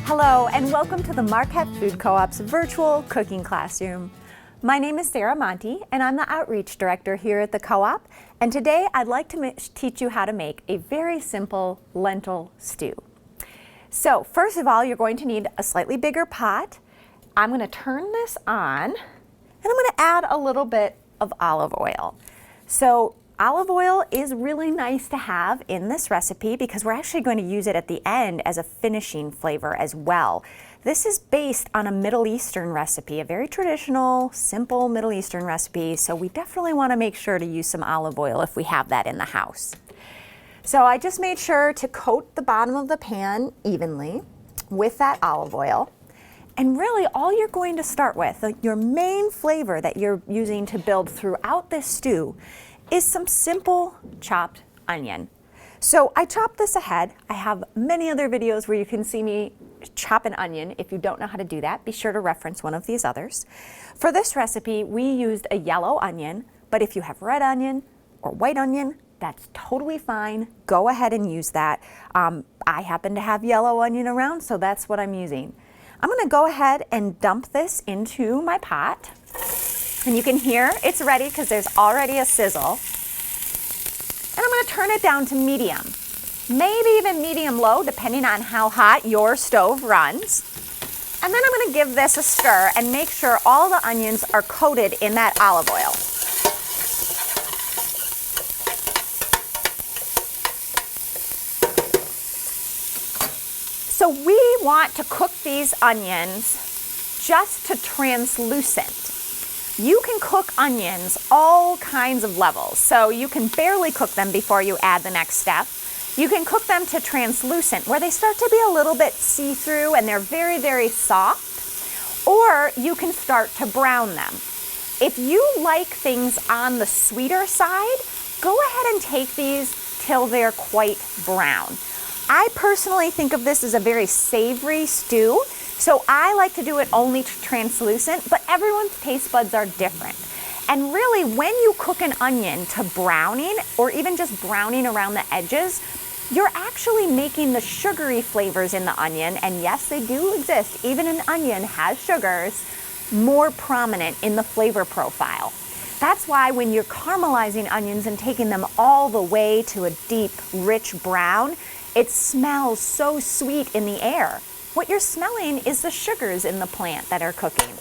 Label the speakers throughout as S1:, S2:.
S1: Hello and welcome to the Marquette Food Co-op's virtual cooking classroom. My name is Sarah Monty and I'm the Outreach Director here at the Co-op, and today I'd like to teach you how to make a very simple lentil stew. So first of all, you're going to need a slightly bigger pot. I'm going to turn this on and I'm going to add a little bit of olive oil. So olive oil is really nice to have in this recipe because we're actually going to use it at the end as a finishing flavor as well. This is based on a Middle Eastern recipe, a very traditional, simple Middle Eastern recipe, so we definitely want to make sure to use some olive oil if we have that in the house. So I just made sure to coat the bottom of the pan evenly with that olive oil. And really all you're going to start with, your main flavor that you're using to build throughout this stew, is some simple chopped onion. So I chopped this ahead. I have many other videos where you can see me chop an onion. If you don't know how to do that, be sure to reference one of these others. For this recipe, we used a yellow onion, but if you have red onion or white onion, that's totally fine. Go ahead and use that. I happen to have yellow onion around, so that's what I'm using. I'm gonna go ahead and dump this into my pot. And you can hear it's ready because there's already a sizzle. And I'm going to turn it down to medium, maybe even medium-low, depending on how hot your stove runs. And then I'm going to give this a stir and make sure all the onions are coated in that olive oil. So we want to cook these onions just to translucent. You can cook onions all kinds of levels, so you can barely cook them before you add the next step. You can cook them to translucent, where they start to be a little bit see-through and they're very, very soft, or you can start to brown them. If you like things on the sweeter side, go ahead and take these till they're quite brown. I personally think of this as a very savory stew, so I like to do it only to translucent, but everyone's taste buds are different. And really, when you cook an onion to browning, or even just browning around the edges, you're actually making the sugary flavors in the onion, and yes, they do exist, even an onion has sugars, more prominent in the flavor profile. That's why when you're caramelizing onions and taking them all the way to a deep, rich brown, it smells so sweet in the air. What you're smelling is the sugars in the plant that are cooking.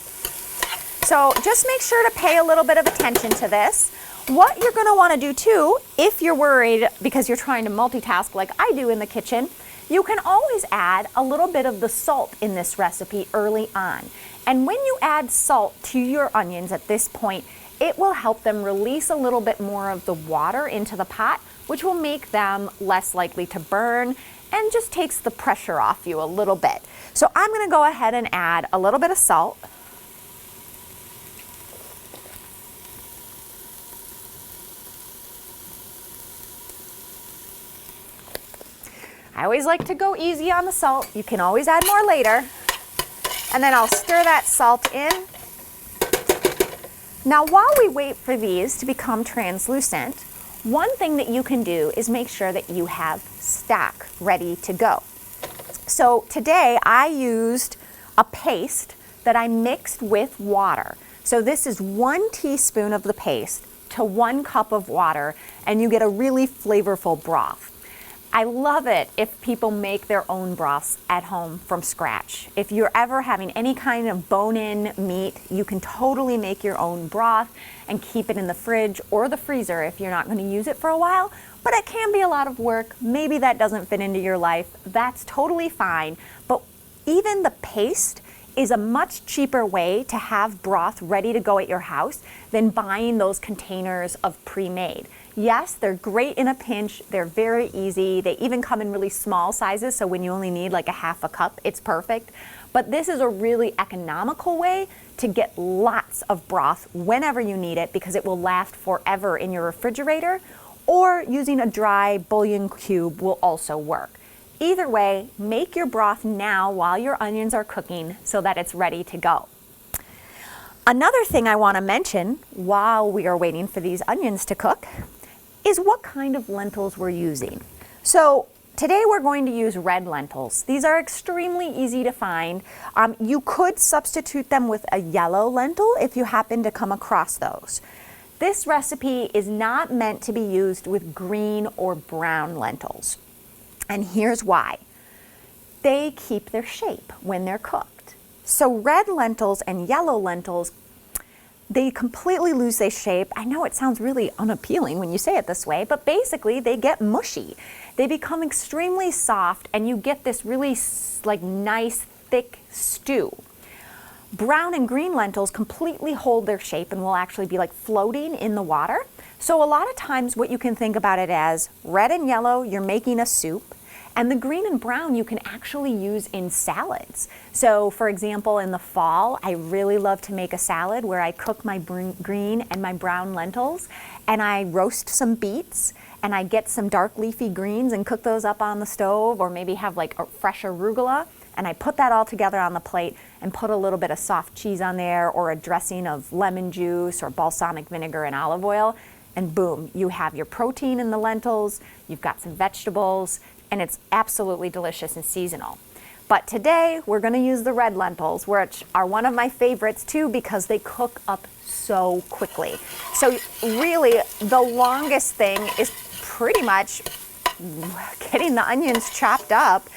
S1: So just make sure to pay a little bit of attention to this. What you're going to want to do too, if you're worried because you're trying to multitask like I do in the kitchen, you can always add a little bit of the salt in this recipe early on. And when you add salt to your onions at this point, it will help them release a little bit more of the water into the pot, which will make them less likely to burn and just takes the pressure off you a little bit. So I'm going to go ahead and add a little bit of salt. I always like to go easy on the salt. You can always add more later. And then I'll stir that salt in. Now while we wait for these to become translucent, one thing that you can do is make sure that you have stock ready to go. So today I used a paste that I mixed with water. So this is 1 teaspoon of the paste to 1 cup of water, and you get a really flavorful broth. I love it if people make their own broths at home from scratch. If you're ever having any kind of bone-in meat, you can totally make your own broth and keep it in the fridge or the freezer if you're not going to use it for a while. But it can be a lot of work. Maybe that doesn't fit into your life. That's totally fine. But even the paste is a much cheaper way to have broth ready to go at your house than buying those containers of pre-made. Yes, they're great in a pinch. They're very easy. They even come in really small sizes, so when you only need like a half a cup, it's perfect. But this is a really economical way to get lots of broth whenever you need it because it will last forever in your refrigerator, or using a dry bouillon cube will also work. Either way, make your broth now while your onions are cooking so that it's ready to go. Another thing I want to mention while we are waiting for these onions to cook is what kind of lentils we're using. So Today we're going to use red lentils. These are extremely easy to find. You could substitute them with a yellow lentil if you happen to come across those. This recipe is not meant to be used with green or brown lentils. And here's why. They keep their shape when they're cooked. So red lentils and yellow lentils, they completely lose their shape. I know it sounds really unappealing when you say it this way, but basically they get mushy. They become extremely soft and you get this really nice thick stew. Brown and green lentils completely hold their shape and will actually be like floating in the water. So a lot of times what you can think about it as red and yellow, you're making a soup, and the green and brown you can actually use in salads. So for example, in the fall, I really love to make a salad where I cook my green and my brown lentils, and I roast some beets, and I get some dark leafy greens and cook those up on the stove, or maybe have like a fresh arugula, and I put that all together on the plate and put a little bit of soft cheese on there or a dressing of lemon juice or balsamic vinegar and olive oil, and boom, you have your protein in the lentils, you've got some vegetables, and it's absolutely delicious and seasonal. But today we're going to use the red lentils, which are one of my favorites too because they cook up so quickly. So really the longest thing is pretty much getting the onions chopped up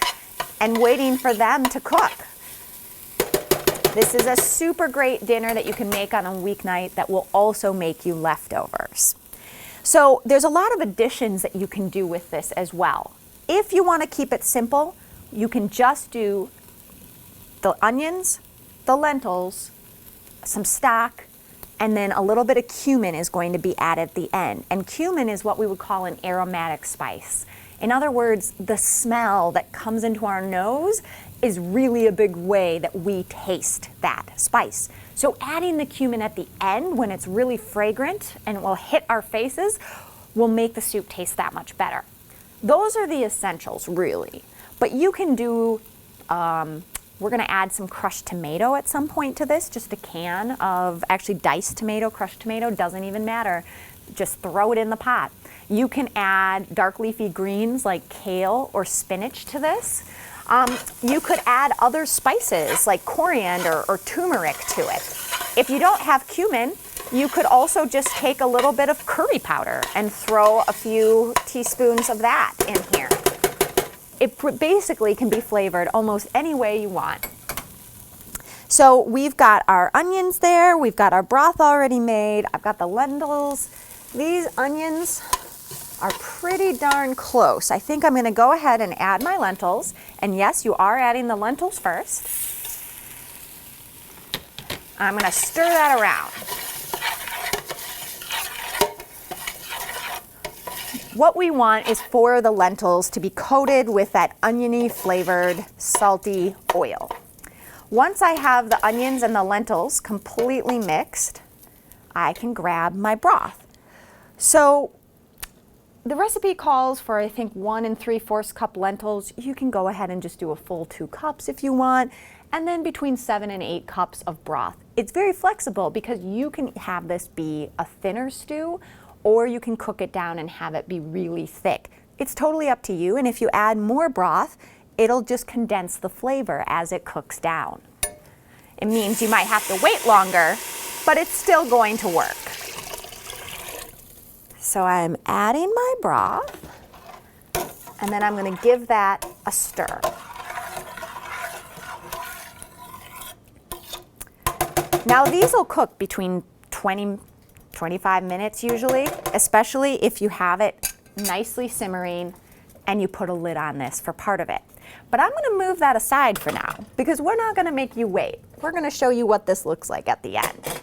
S1: and waiting for them to cook. This is a super great dinner that you can make on a weeknight that will also make you leftovers. So there's a lot of additions that you can do with this as well. If you want to keep it simple, you can just do the onions, the lentils, some stock, and then a little bit of cumin is going to be added at the end. And cumin is what we would call an aromatic spice. In other words, the smell that comes into our nose is really a big way that we taste that spice. So adding the cumin at the end when it's really fragrant and it will hit our faces will make the soup taste that much better. Those are the essentials really, but you can do, we're gonna add some crushed tomato at some point to this, just a can of actually diced tomato, crushed tomato, doesn't even matter. Just throw it in the pot. You can add dark leafy greens like kale or spinach to this. You could add other spices like coriander or turmeric to it. If you don't have cumin, you could also just take a little bit of curry powder and throw a few teaspoons of that in here. It basically can be flavored almost any way you want. So we've got our onions there, we've got our broth already made, I've got the lentils. These onions are pretty darn close. I think I'm gonna go ahead and add my lentils. And yes, you are adding the lentils first. I'm gonna stir that around. What we want is for the lentils to be coated with that oniony flavored salty oil. Once I have the onions and the lentils completely mixed, I can grab my broth. So the recipe calls for, I think, 1 3/4 cup lentils. You can go ahead and just do a full 2 cups if you want, and then between 7 and 8 cups of broth. It's very flexible because you can have this be a thinner stew, or you can cook it down and have it be really thick. It's totally up to you, and if you add more broth, it'll just condense the flavor as it cooks down. It means you might have to wait longer, but it's still going to work. So I'm adding my broth, and then I'm going to give that a stir. Now these will cook between 25 minutes usually, especially if you have it nicely simmering and you put a lid on this for part of it. But I'm going to move that aside for now because we're not going to make you wait. We're going to show you what this looks like at the end.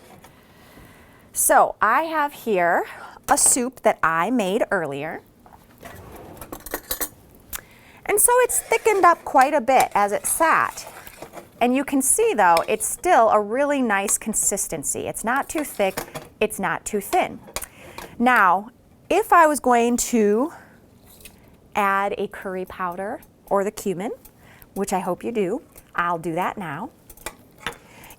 S1: So I have here a soup that I made earlier. And so it's thickened up quite a bit as it sat. And you can see though, it's still a really nice consistency. It's not too thick, it's not too thin. Now, if I was going to add a curry powder or the cumin, which I hope you do, I'll do that now.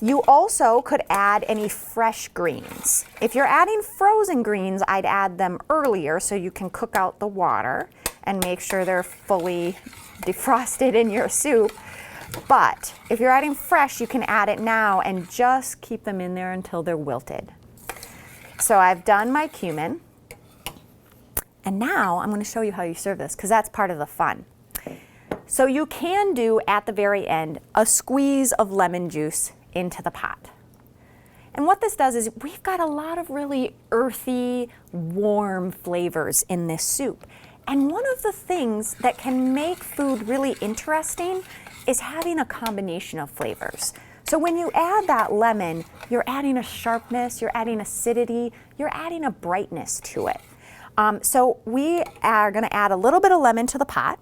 S1: You also could add any fresh greens. If you're adding frozen greens, I'd add them earlier so you can cook out the water and make sure they're fully defrosted in your soup. But if you're adding fresh, you can add it now and just keep them in there until they're wilted. So I've done my cumin. And now I'm going to show you how you serve this, because that's part of the fun. So you can do, at the very end, a squeeze of lemon juice into the pot. And what this does is we've got a lot of really earthy, warm flavors in this soup. And one of the things that can make food really interesting is having a combination of flavors. So when you add that lemon, you're adding a sharpness, you're adding acidity, you're adding a brightness to it. So we are going to add a little bit of lemon to the pot.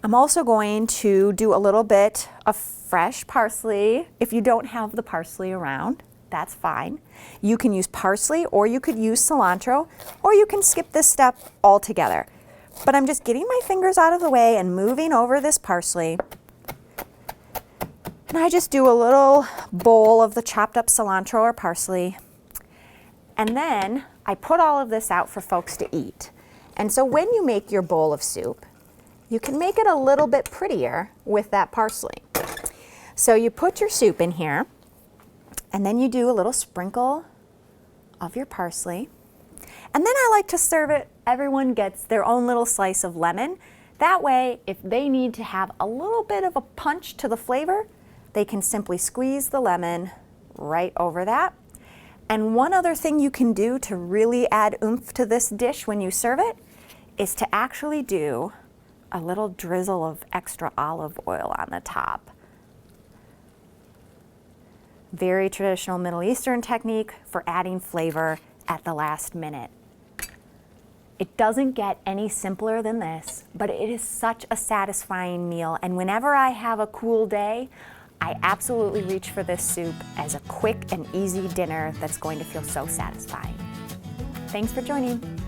S1: I'm also going to do a little bit of fresh parsley. If you don't have the parsley around, that's fine. You can use parsley, or you could use cilantro, or you can skip this step altogether. But I'm just getting my fingers out of the way and moving over this parsley. And I just do a little bowl of the chopped up cilantro or parsley. And then I put all of this out for folks to eat. And so when you make your bowl of soup, you can make it a little bit prettier with that parsley. So you put your soup in here, and then you do a little sprinkle of your parsley. And then I like to serve it, everyone gets their own little slice of lemon. That way, if they need to have a little bit of a punch to the flavor, they can simply squeeze the lemon right over that. And one other thing you can do to really add oomph to this dish when you serve it is to actually do a little drizzle of extra olive oil on the top. Very traditional Middle Eastern technique for adding flavor at the last minute. It doesn't get any simpler than this, but it is such a satisfying meal. And whenever I have a cool day, I absolutely reach for this soup as a quick and easy dinner that's going to feel so satisfying. Thanks for joining.